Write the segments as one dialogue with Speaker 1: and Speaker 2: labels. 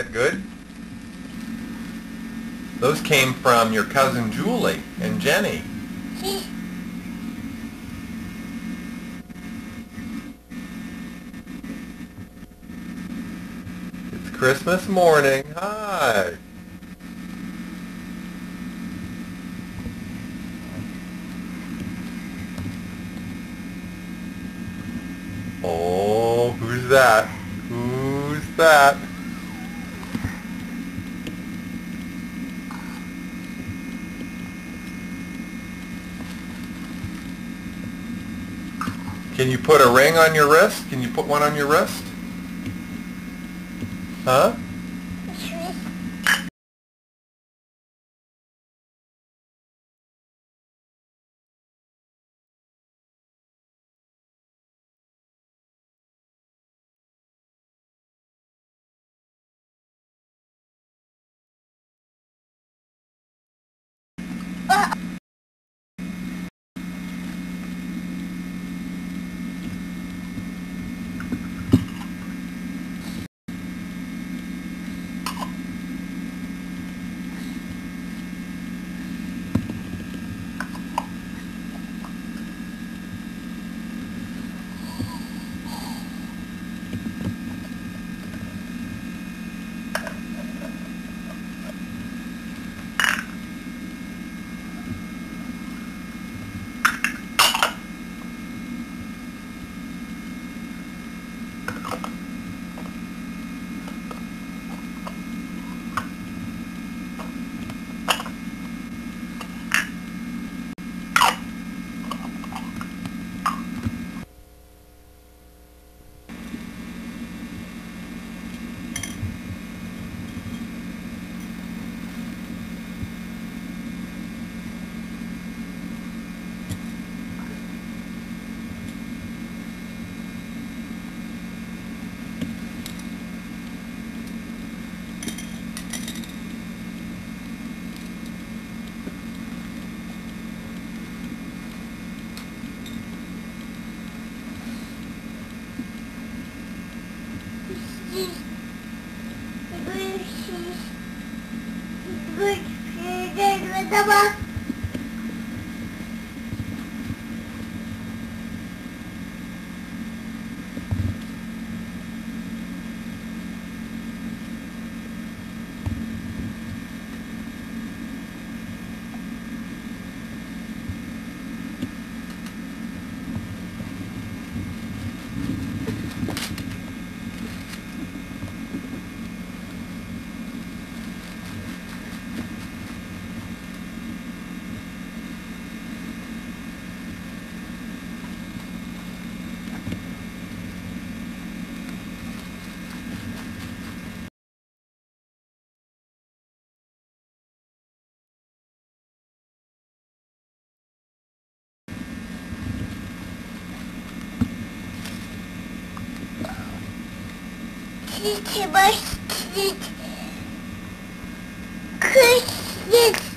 Speaker 1: that good? Those came from your cousin Julie and Jenny. It's Christmas morning. Hi. Oh, who's that? Who's that? Can you put a ring on your wrist? Can you put one on your wrist? Huh?
Speaker 2: Christmas.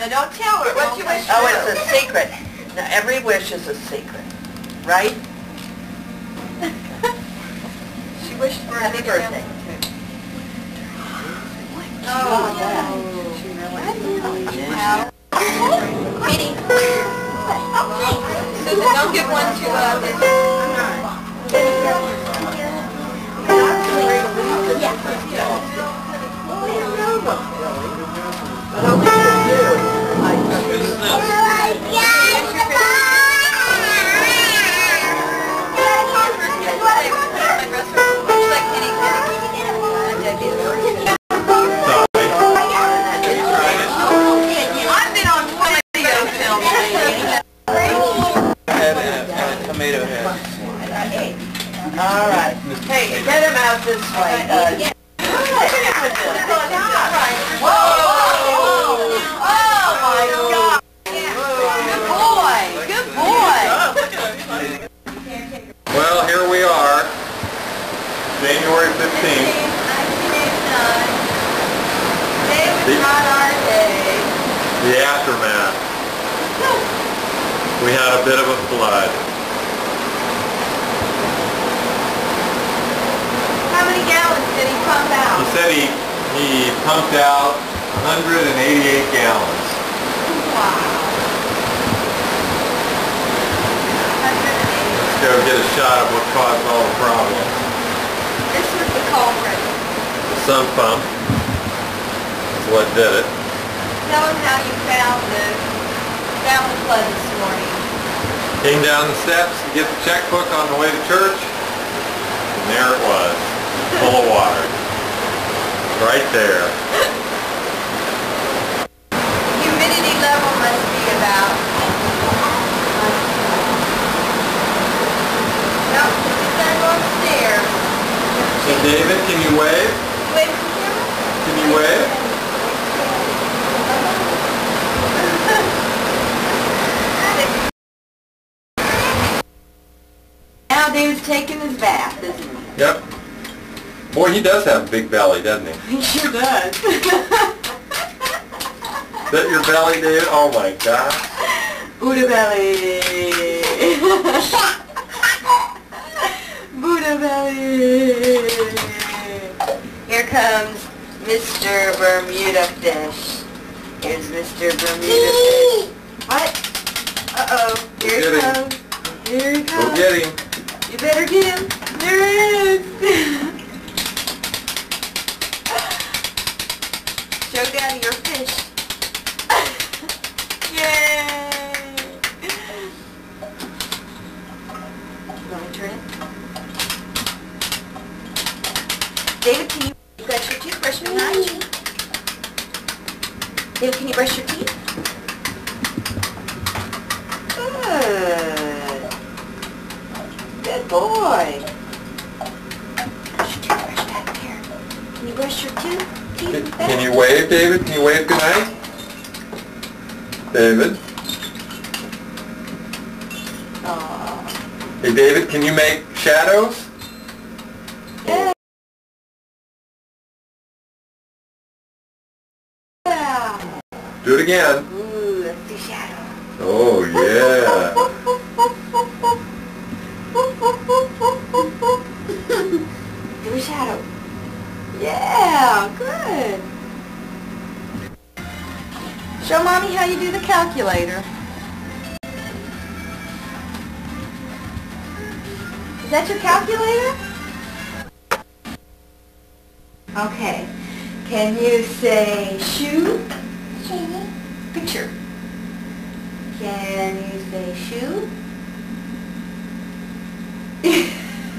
Speaker 2: Now don't tell her. What's your wish?
Speaker 3: Oh, it's a secret. Now, every wish is a secret, right?
Speaker 2: She wished for a
Speaker 3: Happy birthday.
Speaker 2: Oh,
Speaker 3: yeah.
Speaker 2: Kitty. Susan, don't give one to
Speaker 1: Tomato head.
Speaker 3: All right. Hey, get him out this way. Whoa! Oh my God! Good boy.
Speaker 1: Well, here we are, January 15th.
Speaker 2: Today was not our day.
Speaker 1: The aftermath. We had a bit of a flood.
Speaker 2: How many gallons did he pump out?
Speaker 1: He said he pumped out 188 gallons.
Speaker 2: Wow.
Speaker 1: Let's go get a shot of what caused all the problems.
Speaker 2: This was the culprit.
Speaker 1: The sump pump is what did it.
Speaker 2: Tell him how you found the flood this morning.
Speaker 1: Came down the steps to get the checkbook on the way to church, and there it was, full of water. Right there.
Speaker 2: Humidity level must be about... No, he's gotta go upstairs.
Speaker 1: Hey David, can you wave?
Speaker 2: Wait for the camera?
Speaker 1: Can you wave?
Speaker 2: Now David's taking his bath, isn't he?
Speaker 1: Yep. Boy, he does have a big belly, doesn't he?
Speaker 2: He sure does.
Speaker 1: Is that your belly, David? Oh my God.
Speaker 2: Buddha belly. Buddha belly. Here comes Mr. Bermuda Fish. Here's Mr. Bermuda Fish. What? Uh-oh. Here he comes. Here he
Speaker 1: Go
Speaker 2: comes.
Speaker 1: get him.
Speaker 2: You better get him. There he is. Show Daddy your fish. Yay! Want me to turn it? David, can you brush your teeth? Brush your nice. David, can you brush your teeth? Good. Good boy. Brush your toothbrush back there. Can you brush your teeth?
Speaker 1: Can you wave, David? Can you wave goodnight? David?
Speaker 2: Aww.
Speaker 1: Hey David, can you make shadows?
Speaker 2: Yeah.
Speaker 1: Do it again.
Speaker 2: Ooh, that's the shadow.
Speaker 1: Oh yeah.
Speaker 2: Do a shadow. Yeah, good. Show Mommy how you do the calculator. Is that your calculator? Okay. Can you say shoe? Picture. Can you say shoe?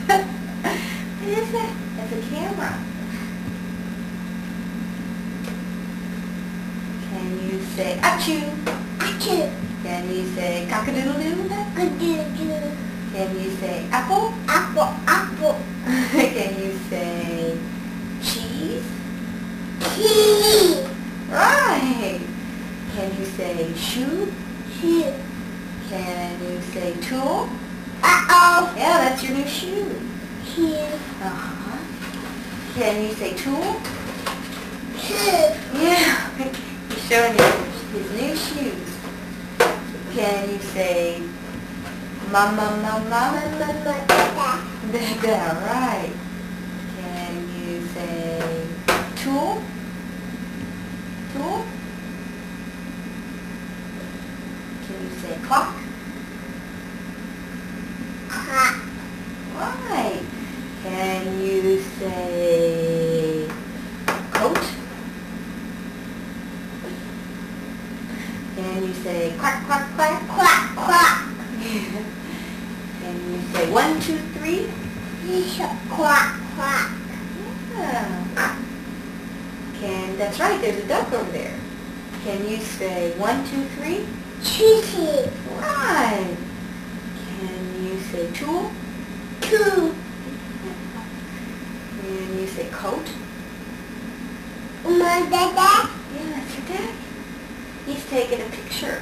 Speaker 2: What is that? That's a camera. Can you say achoo? Achoo. Can you say cock-a-doodle-doo? Cock-a-doodle-doo. Can you say apple? Apple, apple. Can you say cheese? Cheese. Right. Can you say shoe? Shoe. Can you say tool? Uh-oh. Yeah, that's your new shoe. Shoe. Uh-huh. Can you say tool? Shoe. Yeah. He's showing you. his new shoes. Can you say mama, mama, mama, dada, right? Can you say tool? Tool? Can you say clock? Clock. Right. Can you say coat? Can you say quack, quack, quack? Quack, quack. Can you say 1, 2, 3? Quack, quack. Yeah. That's right, there's a duck over there. Can you say 1, 2, 3? Choo-choo. Right. Can you say tool? Tool. Can you say coat? My dada? Yeah, that's your dad. He's taking a picture.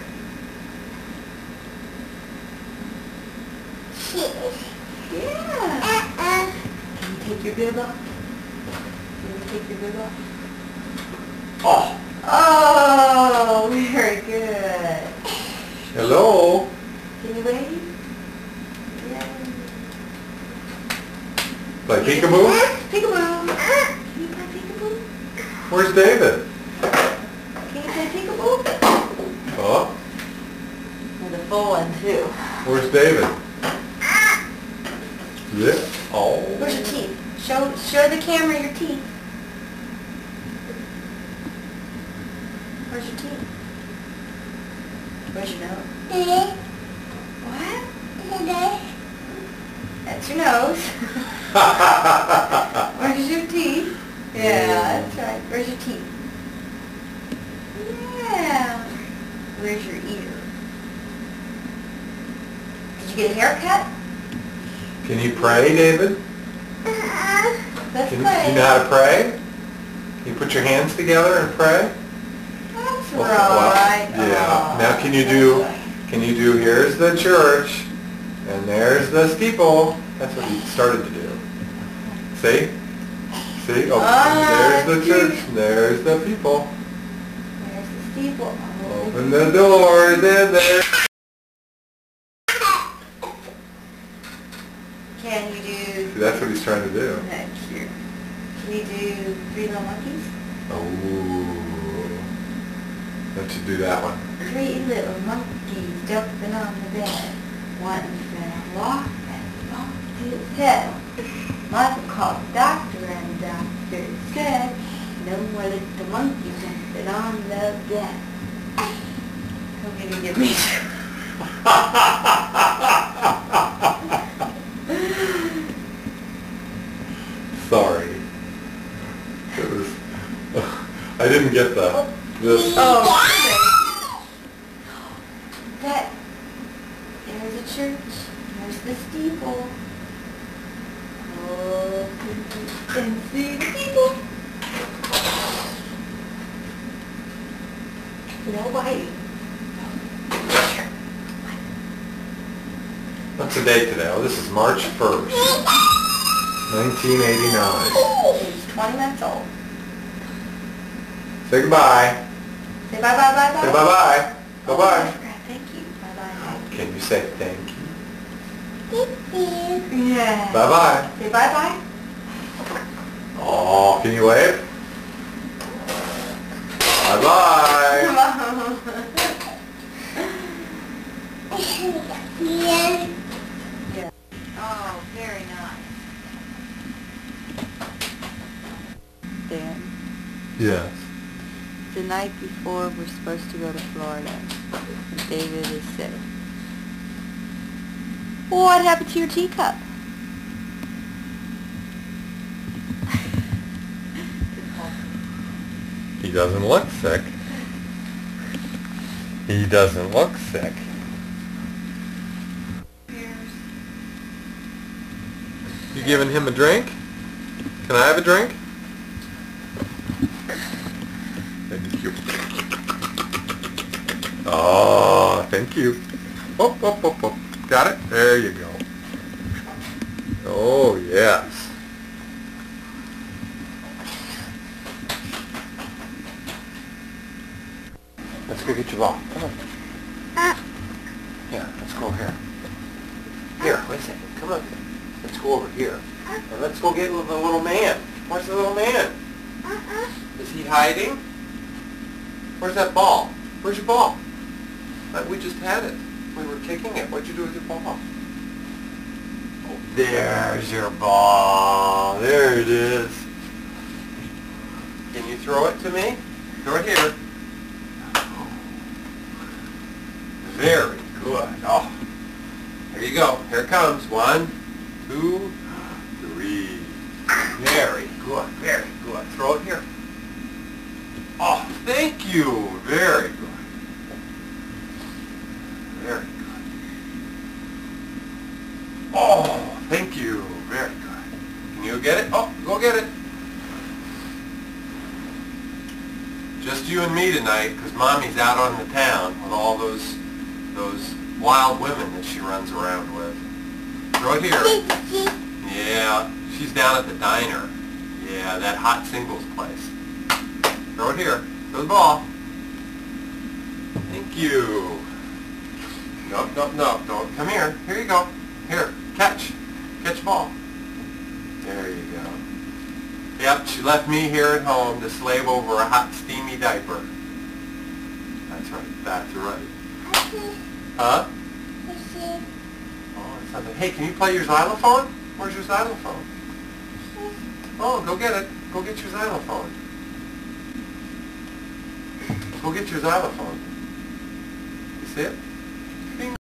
Speaker 2: Yeah. Can you take your bib off? Can you take your bib off?
Speaker 1: Oh.
Speaker 2: Oh, very good.
Speaker 1: Hello.
Speaker 2: Can you wave? Yeah.
Speaker 1: Play peekaboo?
Speaker 2: Peekaboo. Can you play peekaboo?
Speaker 1: Where's David?
Speaker 2: Can you play peekaboo?
Speaker 1: Oh.
Speaker 2: With a full one too.
Speaker 1: Where's David? Yeah. Oh.
Speaker 2: Where's your teeth? Show the camera your teeth. Where's your teeth? Where's your nose? What? That's your nose. Where's your teeth? Yeah, that's right. Where's your teeth? Yeah. Where's your ear? Did you get a haircut?
Speaker 1: Can you pray, David?
Speaker 2: Let's
Speaker 1: Do you
Speaker 2: play.
Speaker 1: know how to pray? Can you put your hands together and pray?
Speaker 2: That's
Speaker 1: Well,
Speaker 2: right.
Speaker 1: yeah.
Speaker 2: Oh,
Speaker 1: Now can you
Speaker 2: that's
Speaker 1: do,
Speaker 2: right.
Speaker 1: here's the church, and there's the steeple. That's what he started to do. See? See? Oh,
Speaker 2: Ah,
Speaker 1: there's the church, and there's the people.
Speaker 2: There's the steeple.
Speaker 1: Open the doors, and there.
Speaker 2: Can you do...
Speaker 1: See, that's what he's trying to do.
Speaker 2: Thank you. Can you do 3 Little Monkeys?
Speaker 1: Oh. Let's do that one.
Speaker 2: 3 little monkeys jumping on the bed. One fell off and bumped his head. Mother called the doctor and the doctor said, no more little monkeys jumping on the bed. Come here and give me some.
Speaker 1: Sorry. It was... I didn't get this.
Speaker 2: Oh, that, there's a church, there's the steeple. Oh, and see the people. No biting.
Speaker 1: What's the date today? Oh, this is March 1st, 1989.
Speaker 2: He's 20 months old.
Speaker 1: Say goodbye.
Speaker 2: Say bye bye bye bye.
Speaker 1: Say bye-bye.
Speaker 2: Oh, I
Speaker 1: Bye-bye.
Speaker 2: forgot. Thank you. Bye bye.
Speaker 1: Can you say thank you?
Speaker 2: Thank you. Yeah.
Speaker 1: Bye-bye.
Speaker 2: Say bye bye.
Speaker 1: Oh, can you wave? Bye-bye.
Speaker 2: Yeah. Oh, very nice. Dan,
Speaker 1: Yes.
Speaker 2: the night before we're supposed to go to Florida, David is sick. What happened to your teacup?
Speaker 1: He doesn't look sick. He doesn't look sick. You giving him a drink? Can I have a drink? Thank you. Oh, thank you. Oh, oh, oh, oh. Got it? There you go. Oh, yes. Let's go get your ball. Come on. Yeah, let's go here. Here, wait a second. Come on. Let's go over here. And let's go get the little man. Where's the little man? Is he hiding? Where's that ball? Where's your ball? We just had it. We were kicking it. What'd you do with your ball? Oh, there's your ball. There it is. Can you throw it to me? Throw it here. Very good. Oh, here you go. Here it comes. 1, 2, 3. Very good. Very good. Throw it here. Oh, thank you. Very good. Very good. Oh, thank you. Very good. Can you get it? Oh, go get it. Just you and me tonight, because Mommy's out on the town with all those wild women that she runs around with. Throw it here. Yeah, she's down at the diner. Yeah, that hot singles place. Throw it here. Throw the ball. Thank you. Nope, nope, nope. Don't. Come here. Here you go. Here. Catch. Catch the ball. There you go. Yep, she left me here at home to slave over a hot, steamy diaper. That's right. That's right. Huh? Oh, it's something. Hey, can you play your xylophone? Where's your xylophone? Oh, go get it. Go get your xylophone. Go get your xylophone. You see it?